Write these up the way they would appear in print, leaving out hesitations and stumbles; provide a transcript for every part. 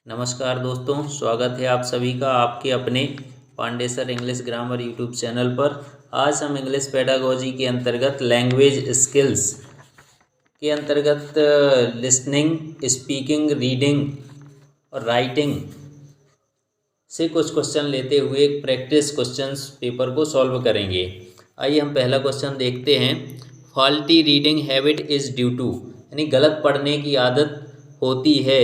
नमस्कार दोस्तों, स्वागत है आप सभी का आपके अपने Pandey sir English grammar YouTube channel पर। आज हम इंग्लिश पेडागोजी के अंतर्गत लैंग्वेज स्किल्स के अंतर्गत लिसनिंग, स्पीकिंग, रीडिंग और राइटिंग से कुछ क्वेश्चन लेते हुए एक प्रैक्टिस क्वेश्चंस पेपर को सॉल्व करेंगे। आइए हम पहला क्वेश्चन देखते हैं। Faulty reading habit is due to, यानी गलत पढ़ने की आदत होती है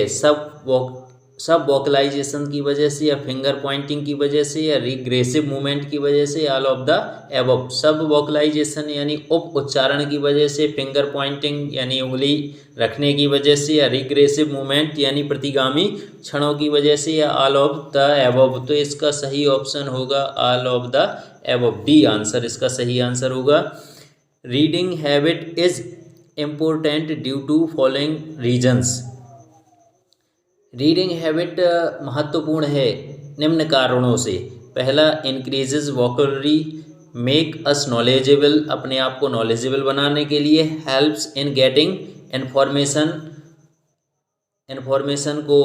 सब वोकलाइजेशन की वजह से, या फिंगर पॉइंटिंग की वजह से, या रिग्रेसिव मूवमेंट की वजह से, ऑल ऑफ द एबव। सब वोकलाइजेशन यानी उप उच्चारण की वजह से, फिंगर पॉइंटिंग यानी उंगली रखने की वजह से, या रिग्रेसिव मूवमेंट यानी प्रतिगामी क्षणों की वजह से, या ऑल ऑफ द एबव। तो इसका सही ऑप्शन होगा all of the above, D answer इसका सही आंसर होगा। Reading habit is important due to following reasons. Reading habit महत्वपूर्ण है निम्न कारणों से। पहला, increases vocabulary, make us knowledgeable, अपने आप को नॉलेजेबल बनाने के लिए। हेल्प्स इन गेटिंग इन्फॉर्मेशन को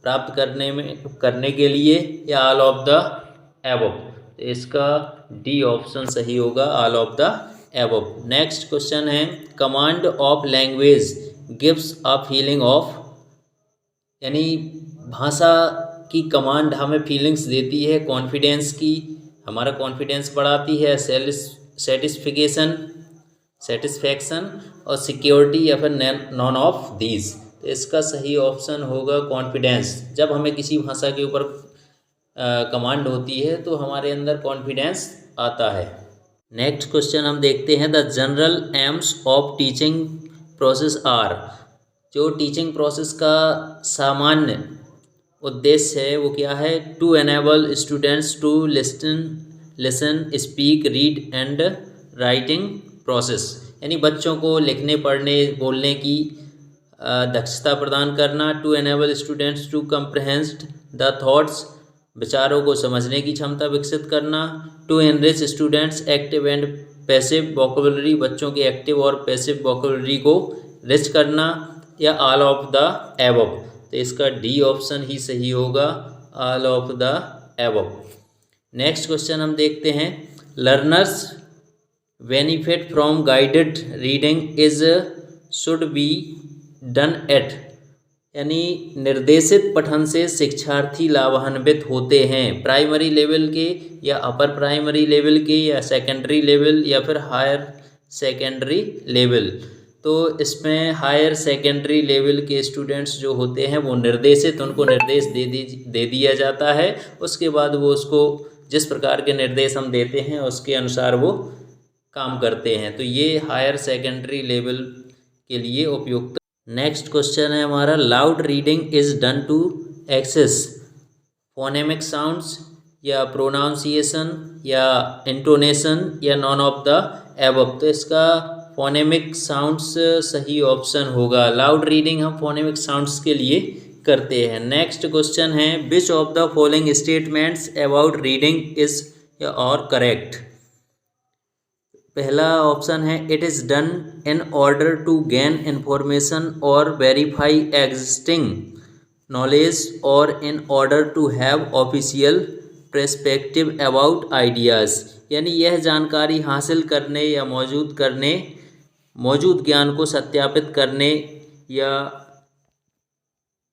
प्राप्त करने के लिए, या ऑल ऑफ द एबव। तो इसका डी ऑप्शन सही होगा, all of the above. Next question है, command of language gives a feeling of, यानी भाषा की कमांड हमें फीलिंग्स देती है कॉन्फिडेंस की, हमारा कॉन्फिडेंस बढ़ाती है, सेटिस्फैक्शन और सिक्योरिटी, या फिर नॉन ऑफ दीज। तो इसका सही ऑप्शन होगा कॉन्फिडेंस। जब हमें किसी भाषा के ऊपर कमांड होती है तो हमारे अंदर कॉन्फिडेंस आता है। नेक्स्ट क्वेश्चन हम देखते हैं, the general aims of teaching process are. जो टीचिंग प्रोसेस का सामान्य उद्देश्य है वो क्या है? To enable students to listen, speak, read and writing process, यानी बच्चों को लिखने, पढ़ने, बोलने की दक्षता प्रदान करना। To enable students to comprehend the thoughts, विचारों को समझने की क्षमता विकसित करना। To enrich students active and passive vocabulary, बच्चों के एक्टिव और पैसिव वोकैबुलरी को रिच करना, या ऑल ऑफ द एबव। तो इसका डी ऑप्शन ही सही होगा, all of the above. Next question हम देखते हैं, learners benefit from guided reading is should be done at, यानी निर्देशित पठन से शिक्षार्थी लाभान्वित होते हैं। प्राइमरी लेवल के, या अपर प्राइमरी लेवल के, या सेकेंडरी लेवल, या फिर हायर सेकेंडरी लेवल। तो इसमें हायर सेकेंडरी लेवल के स्टूडेंट्स जो होते हैं वो उनको निर्देश दे दिया जाता है। उसके बाद वो उसको जिस प्रकार के निर्देश हम देते हैं उसके अनुसार वो काम करते हैं। तो ये हायर सेकेंडरी लेवल के लिए उपयुक्त। नेक्स्ट क्वेश्चन है हमारा, loud reading is done to access phonemic sounds, या प्रोनाउंसिएशन, या इंटोनेशन, या नॉन ऑफ द एबव। तो इसका फोनेमिक साउंड्स सही ऑप्शन होगा। लाउड रीडिंग हम फोनेमिक साउंड्स के लिए करते हैं। नेक्स्ट क्वेश्चन है, which of the following statements about reading is और करेक्ट। पहला ऑप्शन है, it is done in order to gain information और वेरीफाई एग्जिस्टिंग नॉलेज, और in order to have official perspective about ideas, यानी यह जानकारी हासिल करने या मौजूद ज्ञान को सत्यापित करने या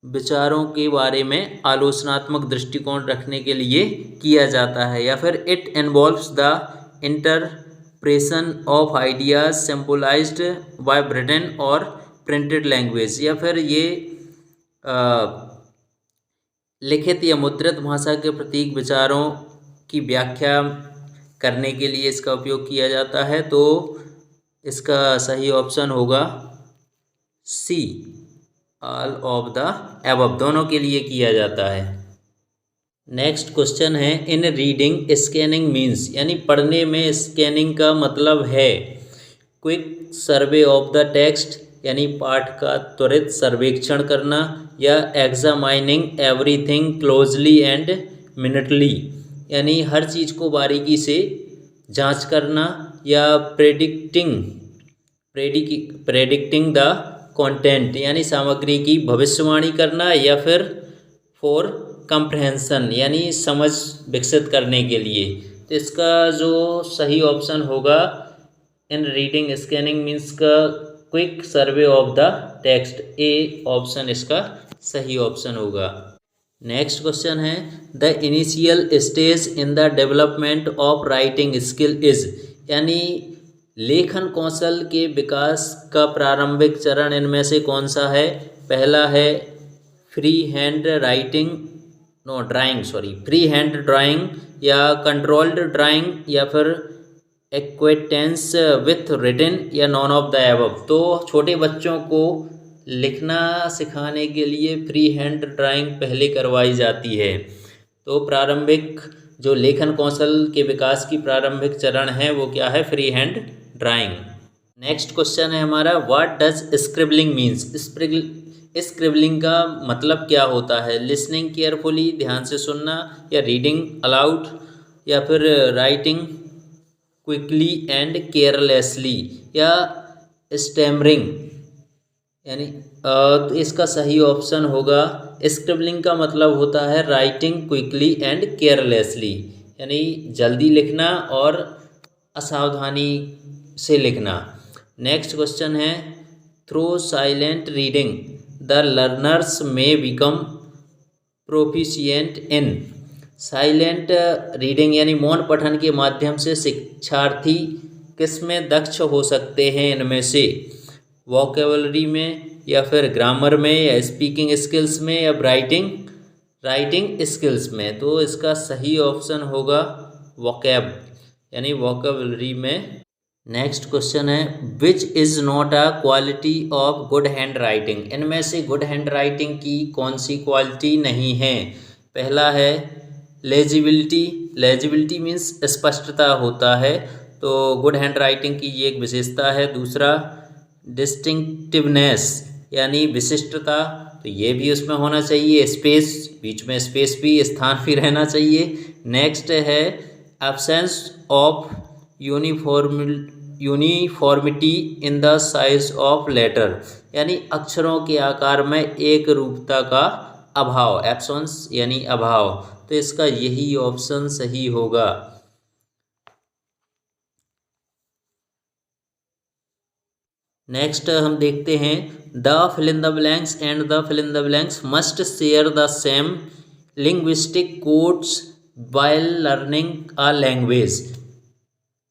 विचारों के बारे में आलोचनात्मक दृष्टिकोण रखने के लिए किया जाता है। या फिर it involves the interpretation of ideas symbolised by written और प्रिंटेड लैंग्वेज, या फिर ये लिखित या मुद्रित भाषा के प्रतीक विचारों की व्याख्या करने के लिए इसका उपयोग किया जाता है। तो इसका सही ऑप्शन होगा सी, ऑल ऑफ द एबव, दोनों के लिए किया जाता है। नेक्स्ट क्वेश्चन है, इन रीडिंग स्कैनिंग मीन्स, यानी पढ़ने में स्कैनिंग का मतलब है quick survey of the text, यानी पाठ का त्वरित सर्वेक्षण करना, या एग्जामाइनिंग एवरीथिंग क्लोजली एंड मिनटली, यानी हर चीज़ को बारीकी से जांच करना, या प्रेडिक्टिंग द कंटेंट, यानी सामग्री की भविष्यवाणी करना, या फिर फॉर कंप्रहेंशन यानी समझ विकसित करने के लिए। तो इसका जो सही ऑप्शन होगा इन रीडिंग स्कैनिंग मीन्स का quick survey of the text, A option इसका सही ऑप्शन होगा। नेक्स्ट क्वेश्चन है the initial stage in the development of writing skill is, यानी लेखन कौशल के विकास का प्रारंभिक चरण इनमें से कौन सा है। पहला है फ्री हैंड ड्राइंग या कंट्रोल्ड ड्राइंग या फिर एक्वेटेंस विथ रिटन या नॉन ऑफ द एबव। तो छोटे बच्चों को लिखना सिखाने के लिए फ्री हैंड ड्राइंग पहले करवाई जाती है। तो प्रारंभिक जो लेखन कौशल के विकास की प्रारंभिक चरण है वो क्या है, free hand drawing. Next question है हमारा what does scribbling means, scribbling का मतलब क्या होता है। लिसनिंग केयरफुली, ध्यान से सुनना, या रीडिंग अलाउड, या फिर राइटिंग क्विकली एंड केयरलेसली, या स्टैमरिंग, यानी तो इसका सही ऑप्शन होगा स्क्रिबलिंग का मतलब होता है राइटिंग क्विकली एंड केयरलेसली, यानी जल्दी लिखना और असावधानी से लिखना। नेक्स्ट क्वेश्चन है through silent reading the learners may become proficient in, silent reading यानी मौन पठन के माध्यम से शिक्षार्थी किस में दक्ष हो सकते हैं इनमें से, वोकेबलरी में, या फिर ग्रामर में, या स्पीकिंग स्किल्स में, या राइटिंग स्किल्स में। तो इसका सही ऑप्शन होगा वोकैब यानी वोकेबलरी में। नेक्स्ट क्वेश्चन है which is not a quality of good hand writing, इनमें से गुड हैंड राइटिंग की कौन सी क्वालिटी नहीं है। पहला है लेजिबिलिटी मीन्स स्पष्टता होता है, तो गुड हैंड राइटिंग की ये एक विशेषता है। दूसरा डिस्टिंक्टिवनेस यानी विशिष्टता, तो ये भी उसमें होना चाहिए। स्पेस, बीच में स्पेस भी, स्थान भी रहना चाहिए। नेक्स्ट है absence of uniformity in the size of letter, यानी अक्षरों के आकार में एक रूपता का अभाव, एब्सेंस यानी अभाव। तो इसका यही ऑप्शन सही होगा। नेक्स्ट हम देखते हैं the fill in the blanks and the fill in the blanks must share the same linguistic codes while learning a language.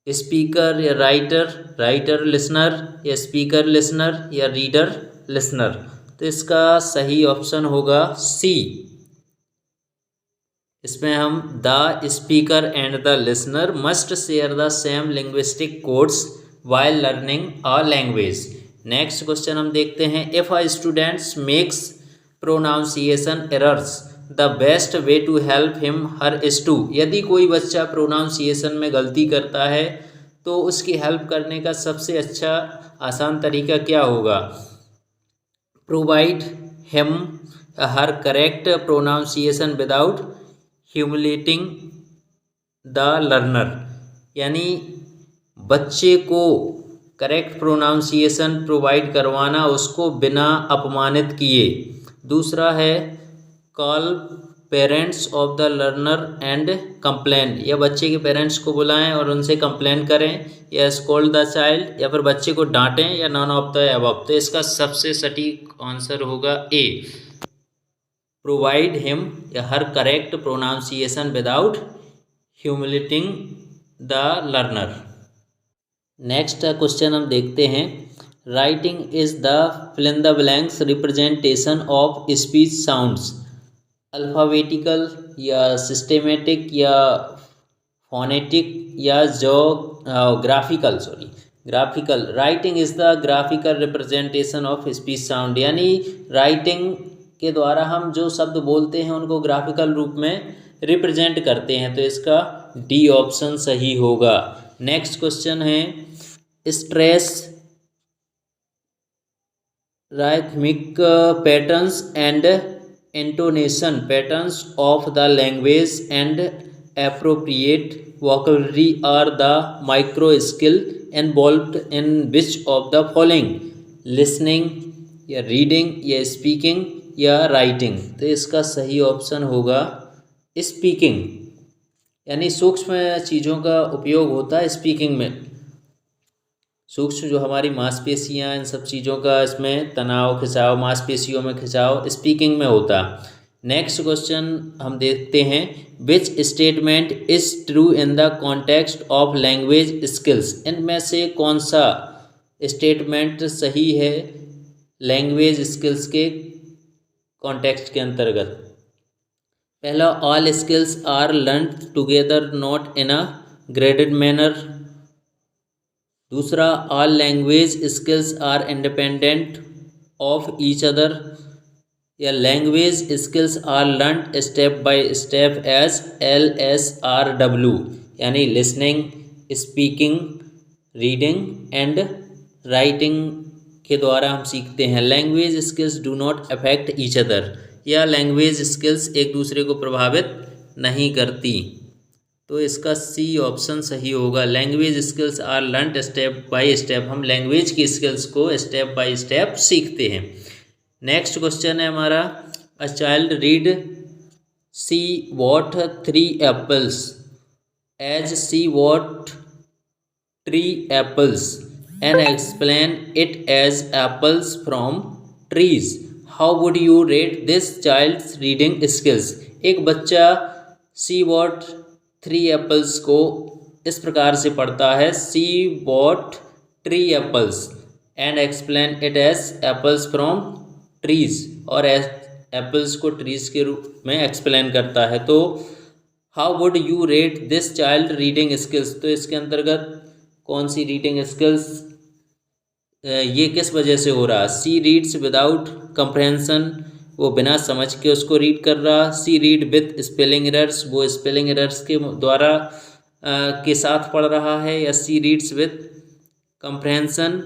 Speaker या राइटर लिसनर, या स्पीकर लिसनर, या रीडर लिसनर। तो इसका सही ऑप्शन होगा सी। इसमें हम the speaker and the listener must share the same linguistic codes while learning a language. Next question हम देखते हैं if a students makes pronunciation errors the best way to help him her is to, यदि कोई बच्चा pronunciation में गलती करता है तो उसकी हेल्प करने का सबसे अच्छा आसान तरीका क्या होगा। Provide him her correct pronunciation without humiliating the learner, यानी बच्चे को करेक्ट प्रोनाउंसिएशन प्रोवाइड करवाना, उसको बिना अपमानित किए। दूसरा है call parents of the learner and complain, या बच्चे के पेरेंट्स को बुलाएं और उनसे कंप्लेन करें, या स्कोल्ड द चाइल्ड, या फिर बच्चे को डांटें, या नॉन ऑफ द अबव। तो इसका सबसे सटीक आंसर होगा ए, प्रोवाइड हिम या her correct pronunciation without humiliating the learner. Next question हम देखते हैं writing is the fill in the blanks representation of speech sounds, alphabetical या सिस्टेमेटिक या फोनेटिक या graphical. Writing is the graphical representation of speech sound, यानी writing के द्वारा हम जो शब्द बोलते हैं उनको ग्राफिकल रूप में रिप्रेजेंट करते हैं। तो इसका डी ऑप्शन सही होगा। नेक्स्ट क्वेश्चन है stress rhythmic patterns and intonation patterns of the language and appropriate vocabulary are the micro skill involved in which of the following, listening, या रीडिंग, या स्पीकिंग, या राइटिंग? तो इसका सही ऑप्शन होगा स्पीकिंग, यानी सूक्ष्म चीज़ों का उपयोग होता है स्पीकिंग में। सूक्ष्म जो हमारी मांसपेशियाँ, इन सब चीज़ों का इसमें तनाव, खिंचाव, मांसपेशियों में खिंचाव स्पीकिंग में होता। नेक्स्ट क्वेश्चन हम देखते हैं, which statement is true in the context of language skills? इनमें से कौन सा स्टेटमेंट सही है लैंग्वेज स्किल्स के कॉन्टेक्स्ट के अंतर्गत? पहला, all skills are learn together not in a graded manner. दूसरा, all language skills are independent of each other. या language skills are learn step by step as LSRW, यानी listening, speaking, reading and writing के द्वारा हम सीखते हैं। Language skills do not affect each other, या language skills एक दूसरे को प्रभावित नहीं करती। तो इसका सी ऑप्शन सही होगा, language skills are learn step by step. हम लैंग्वेज की स्किल्स को स्टेप बाय स्टेप सीखते हैं। नेक्स्ट क्वेश्चन है हमारा, a child read see what 3 apples as see what 3 apples and explain it as apples from trees. How would you rate this child's reading skills? एक बच्चा सी what 3 apples को इस प्रकार से पढ़ता है, see what 3 apples and explain it as apples from trees, और apples को ट्रीज के रूप में एक्सप्लेन करता है। तो how would you rate this child reading skills? तो इसके अंतर्गत कौन सी रीडिंग स्किल्स, ये किस वजह से हो रहा? सी रीड्स विदाउट कंप्रहेंशन, वो बिना समझ के उसको रीड कर रहा। सी रीड विथ स्पेलिंग एरर्स, वो स्पेलिंग एरर्स के द्वारा के साथ पढ़ रहा है। या सी रीड्स विथ कंप्रहेंशन,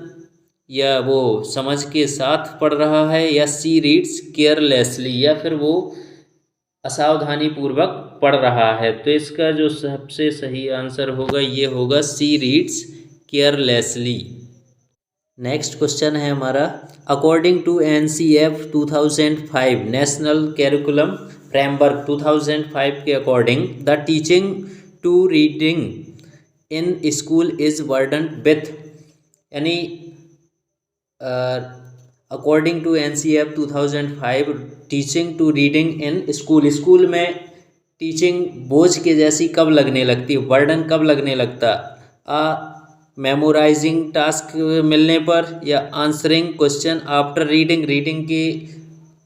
या वो समझ के साथ पढ़ रहा है। या सी रीड्स केयरलेसली, या फिर वो असावधानी पूर्वक पढ़ रहा है। तो इसका जो सबसे सही आंसर होगा ये होगा C reads carelessly. Next question है हमारा, according to NCF 2005 national curriculum framework 2005 के according the teaching to reading in school is burden with, यानी according to NCF 2005 teaching to reading in school में टीचिंग बोझ के जैसी कब लगने लगती है, बर्डन कब लगने लगता? मेमोराइजिंग टास्क मिलने पर, या आंसरिंग क्वेश्चन आफ्टर रीडिंग के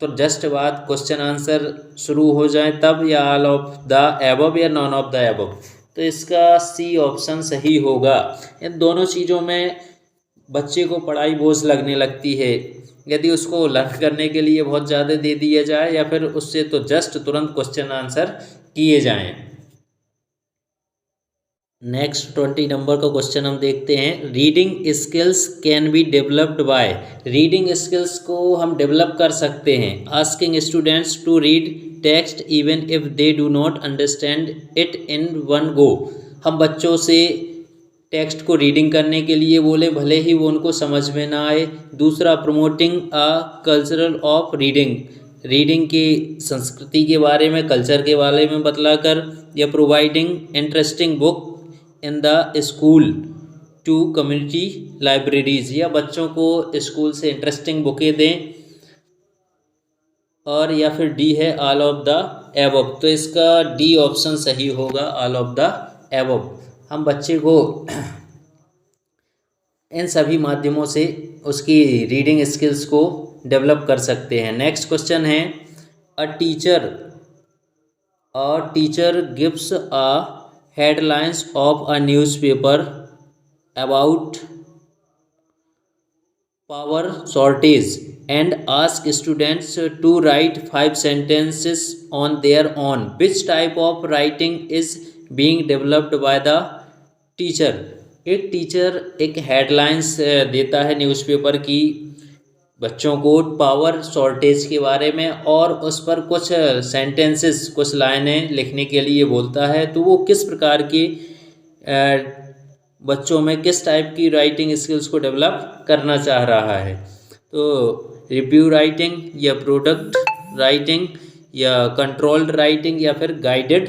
तो जस्ट बाद क्वेश्चन आंसर शुरू हो जाए तब, या ऑल ऑफ द एबव या नॉन ऑफ द एबव? तो इसका सी ऑप्शन सही होगा। इन दोनों चीज़ों में बच्चे को पढ़ाई बोझ लगने लगती है यदि उसको लर्न करने के लिए बहुत ज़्यादा दे दिया जाए, या फिर उससे तो जस्ट तुरंत क्वेश्चन आंसर किए जाएं। नेक्स्ट 20 नंबर का क्वेश्चन हम देखते हैं, reading skills can be developed by. Reading skills को हम डेवलप कर सकते हैं asking students to read text even if they do not understand it in one go. हम बच्चों से टेक्स्ट को रीडिंग करने के लिए बोले, भले ही वो उनको समझ में ना आए। दूसरा, promoting a cultural of reading, reading की संस्कृति के बारे में, कल्चर के बारे में बतलाकर। या providing interesting book in the school to community libraries, या बच्चों को स्कूल से इंटरेस्टिंग बुकें दें। और या फिर डी है ऑल ऑफ द एबव। तो इसका डी ऑप्शन सही होगा, ऑल ऑफ द एबव। हम बच्चे को इन सभी माध्यमों से उसकी रीडिंग स्किल्स को डेवलप कर सकते हैं। नेक्स्ट क्वेश्चन है, a teacher gives a headlines of a newspaper about power shortage and ask students to write 5 sentences on their own. Which type of writing is being developed by the teacher? एक teacher एक headlines देता है newspaper की बच्चों को power shortage के बारे में, और उस पर कुछ सेंटेंसेस, कुछ लाइनें लिखने के लिए बोलता है। तो वो किस प्रकार की बच्चों में किस टाइप की राइटिंग स्किल्स को डेवलप करना चाह रहा है? तो रिव्यू राइटिंग, या प्रोडक्ट राइटिंग या कंट्रोल्ड राइटिंग या फिर गाइडेड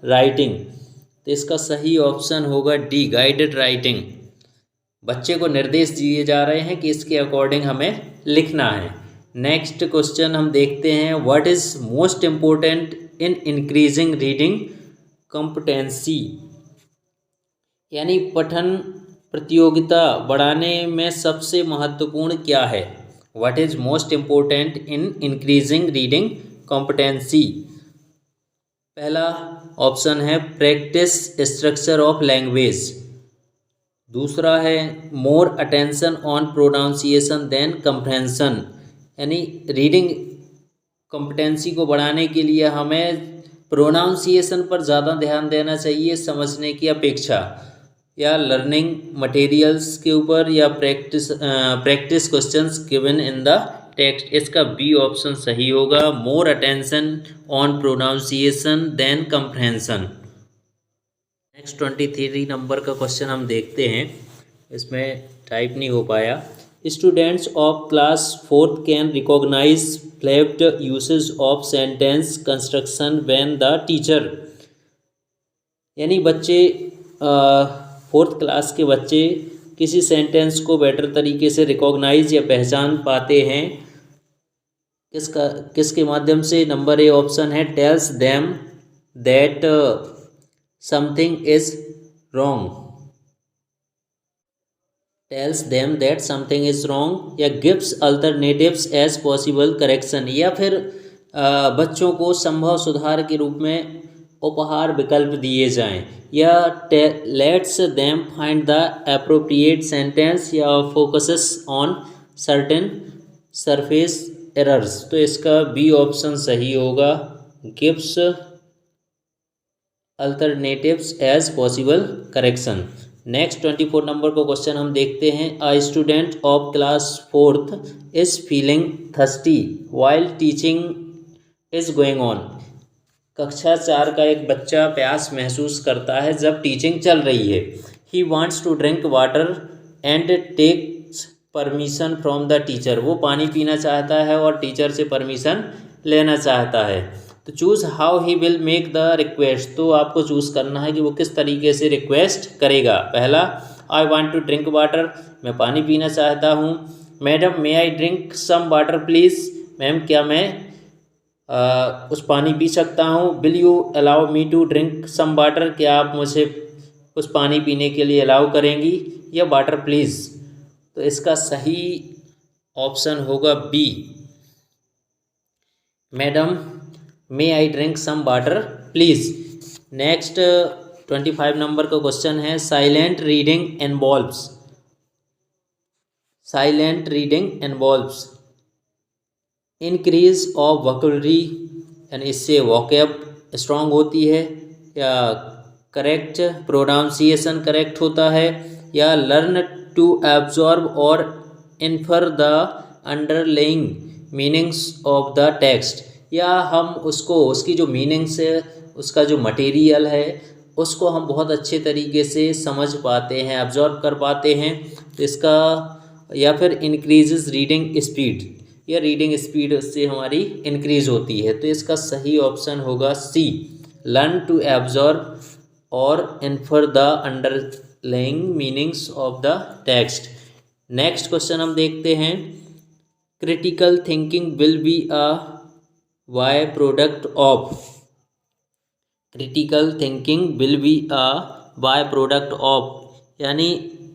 राइटिंग। तो इसका सही ऑप्शन होगा डी, गाइडेड राइटिंग। बच्चे को निर्देश दिए जा रहे हैं कि इसके अकॉर्डिंग हमें लिखना है। नेक्स्ट क्वेश्चन हम देखते हैं, what is most important in increasing reading competency, यानी पठन प्रतियोगिता बढ़ाने में सबसे महत्वपूर्ण क्या है। What is most important in increasing reading competency. पहला ऑप्शन है प्रैक्टिस स्ट्रक्चर ऑफ लैंग्वेज। दूसरा है more attention on pronunciation then comprehension, यानी रीडिंग कॉम्पिटेंसी को बढ़ाने के लिए हमें प्रोनाउंसिएशन पर ज़्यादा ध्यान देना चाहिए समझने की अपेक्षा, या लर्निंग मटेरियल्स के ऊपर, या practice questions given in the text. इसका बी ऑप्शन सही होगा, मोर अटेंशन ऑन प्रोनाउंसिएशन देन कंप्रहेंशन। नेक्स्ट 23 नंबर का क्वेश्चन हम देखते हैं, इसमें टाइप नहीं हो पाया। Students of class 4th can recognise flipped usage of sentence construction when the teacher, यानी बच्चे 4th क्लास के बच्चे किसी सेंटेंस को बेटर तरीके से रिकॉग्नाइज या पहचान पाते हैं किसके माध्यम से। नंबर ए ऑप्शन है tells them that something is wrong, tells them that something is wrong, या gives alternatives as possible correction, या फिर बच्चों को संभव सुधार के रूप में उपहार विकल्प दिए जाएं, या lets them find the appropriate sentence, या focuses on certain surface errors. तो इसका बी ऑप्शन सही होगा, gives alternatives as possible correction. Next 24 number को क्वेश्चन हम देखते हैं, a student of class 4th is feeling thirsty while teaching is going on. कक्षा 4 का एक बच्चा प्यास महसूस करता है जब टीचिंग चल रही है। He wants to drink water and takes permission from the teacher, वो पानी पीना चाहता है और टीचर से परमिशन लेना चाहता है। तो choose how he will make the request, तो आपको चूज़ करना है कि वो किस तरीके से रिक्वेस्ट करेगा। पहला, I want to drink water, मैं पानी पीना चाहता हूँ। Madam may I drink some water please, ma'am क्या मैं उस पानी पी सकता हूँ। Will you allow me to drink some water, क्या आप मुझे उस पानी पीने के लिए अलाउ करेंगी, या वाटर प्लीज़। तो इसका सही ऑप्शन होगा B, madam may I drink some water please. Next 25 number का क्वेश्चन है, silent reading involves, silent reading involves increase of vocabulary, यानी इससे वोकैब स्ट्रांग होती है, या करेक्ट प्रोनाउंसिएशन करेक्ट होता है, या लर्न टू एब्जॉर्ब और infer the underlying meanings of the text, या हम उसको उसकी जो मीनिंग्स है, उसका जो मटेरियल है, उसको हम बहुत अच्छे तरीके से समझ पाते हैं, एब्जॉर्ब कर पाते हैं। तो इसका, या फिर इंक्रीजेस रीडिंग स्पीड, या रीडिंग स्पीड उससे हमारी इंक्रीज होती है। तो इसका सही ऑप्शन होगा सी, लर्न टू एब्जॉर्ब और infer the underlying meanings of the text. Next question हम देखते हैं, critical thinking will be a byproduct of, critical thinking will be a byproduct of, यानी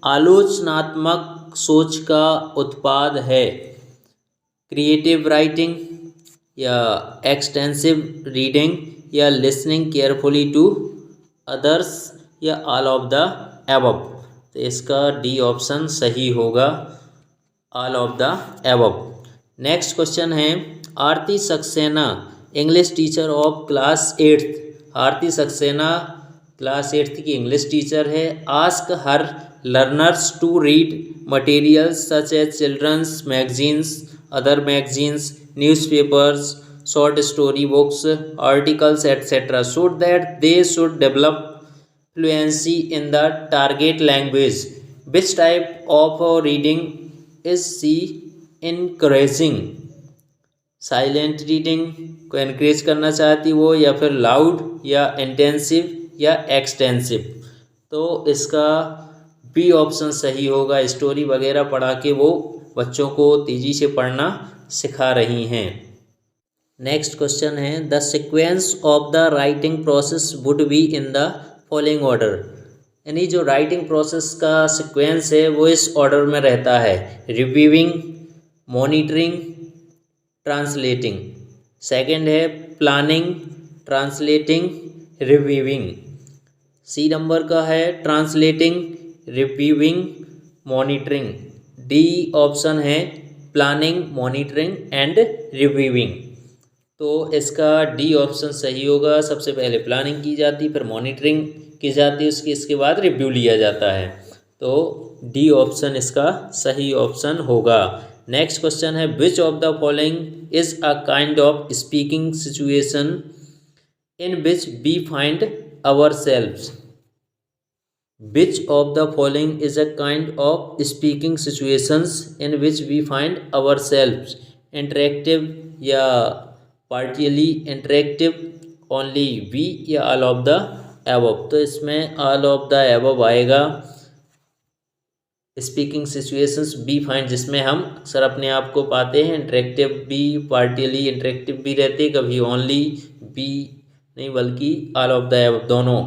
आलोचनात्मक सोच का उत्पाद है क्रिएटिव राइटिंग, या एक्सटेंसिव रीडिंग, या लिसनिंग केयरफुली टू अदर्स, या ऑल ऑफ द एबव। तो इसका डी ऑप्शन सही होगा, all of the above. Next question है, Aarti Saxena English teacher of class 8th, Aarti Saxena class 8th की इंग्लिश टीचर है। Ask her learners to read materials such as children's magazines, other magazines, newspapers, short story books, articles, etc. so that they should develop fluency in the target language. Which type of reading is she encouraging? Silent reading को encourage करना चाहती वो, या फिर loud या intensive या extensive. तो इसका बी ऑप्शन सही होगा। स्टोरी वगैरह पढ़ा के वो बच्चों को तेज़ी से पढ़ना सिखा रही हैं। नेक्स्ट क्वेश्चन है, the sequence of the writing process would be in the following order. यानी जो राइटिंग प्रोसेस का सीक्वेंस है वो इस ऑर्डर में रहता है, रिव्यूइंग, मॉनिटरिंग, ट्रांसलेटिंग। सेकंड है planning, translating, reviewing. C number का है translating, reviewing, monitoring. D option है प्लानिंग, मॉनिटरिंग एंड रिव्यूइंग। तो इसका डी ऑप्शन सही होगा। सबसे पहले प्लानिंग की जाती, फिर मॉनिटरिंग की जाती, इसके बाद रिव्यू लिया जाता है। तो डी ऑप्शन इसका सही ऑप्शन होगा। नेक्स्ट क्वेश्चन है, which of the following is a kind of speaking situation in which we find ourselves. Which of the following is a kind of speaking situations in which we find ourselves? Interactive या partially interactive, only we या all of the above। तो इसमें all of the above आएगा। Speaking situations B find, जिसमें हम sir अपने आप को पाते हैं। इंटरेक्टिव भी, पार्टियली इंटरेक्टिव भी रहते, कभी ओनली बी नहीं बल्कि ऑल ऑफ द एबव दोनों।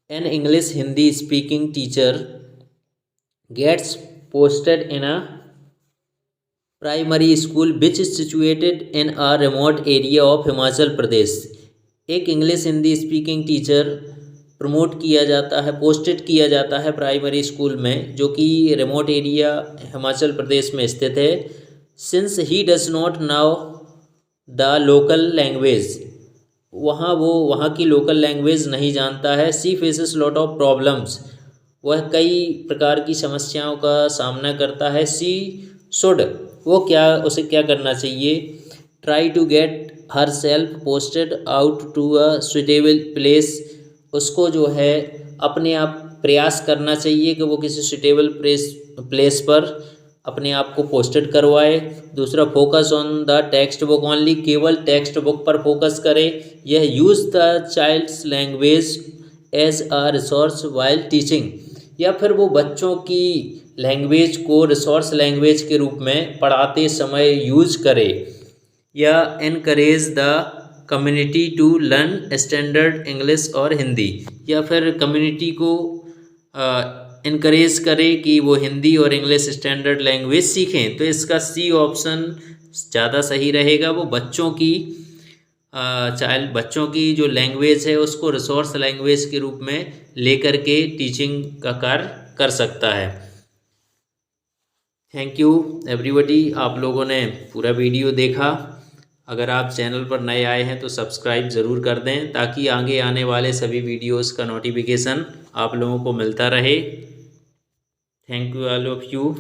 An English Hindi speaking teacher gets posted in a primary school which is situated in a remote area of Himachal Pradesh. एक English Hindi speaking teacher promote किया जाता है, पोस्टेड किया जाता है प्राइमरी स्कूल में, जो कि रिमोट एरिया हिमाचल प्रदेश में स्थित है। Since he does not now the local language, वहाँ की लोकल लैंग्वेज नहीं जानता है। सी फेसेस लॉट ऑफ प्रॉब्लम्स, वह कई प्रकार की समस्याओं का सामना करता है। सी शुड, उसे क्या करना चाहिए। Try to get herself posted out to a suitable place, उसको जो है अपने आप प्रयास करना चाहिए कि वो किसी सुटेबल प्लेस पर अपने आप को पोस्टेड करवाए। दूसरा, focus on the textbook only, केवल टेक्स्ट बुक पर फोकस करे। यह use the child's language as a resource while teaching, या फिर वो बच्चों की लैंग्वेज को रिसोर्स लैंग्वेज के रूप में पढ़ाते समय यूज करे। या encourage the community to learn standard English और हिंदी, या फिर कम्युनिटी को इनकरेज करे कि वो हिंदी और इंग्लिश स्टैंडर्ड लैंग्वेज सीखें। तो इसका सी ऑप्शन ज़्यादा सही रहेगा। वो बच्चों की जो लैंग्वेज है उसको रिसोर्स लैंग्वेज के रूप में लेकर के टीचिंग का कार्य कर सकता है। थैंक यू एवरीबॉडी, आप लोगों ने पूरा वीडियो देखा। अगर आप चैनल पर नए आए हैं तो सब्सक्राइब ज़रूर कर दें, ताकि आगे आने वाले सभी वीडियोस का नोटिफिकेशन आप लोगों को मिलता रहे। Thank you all of you.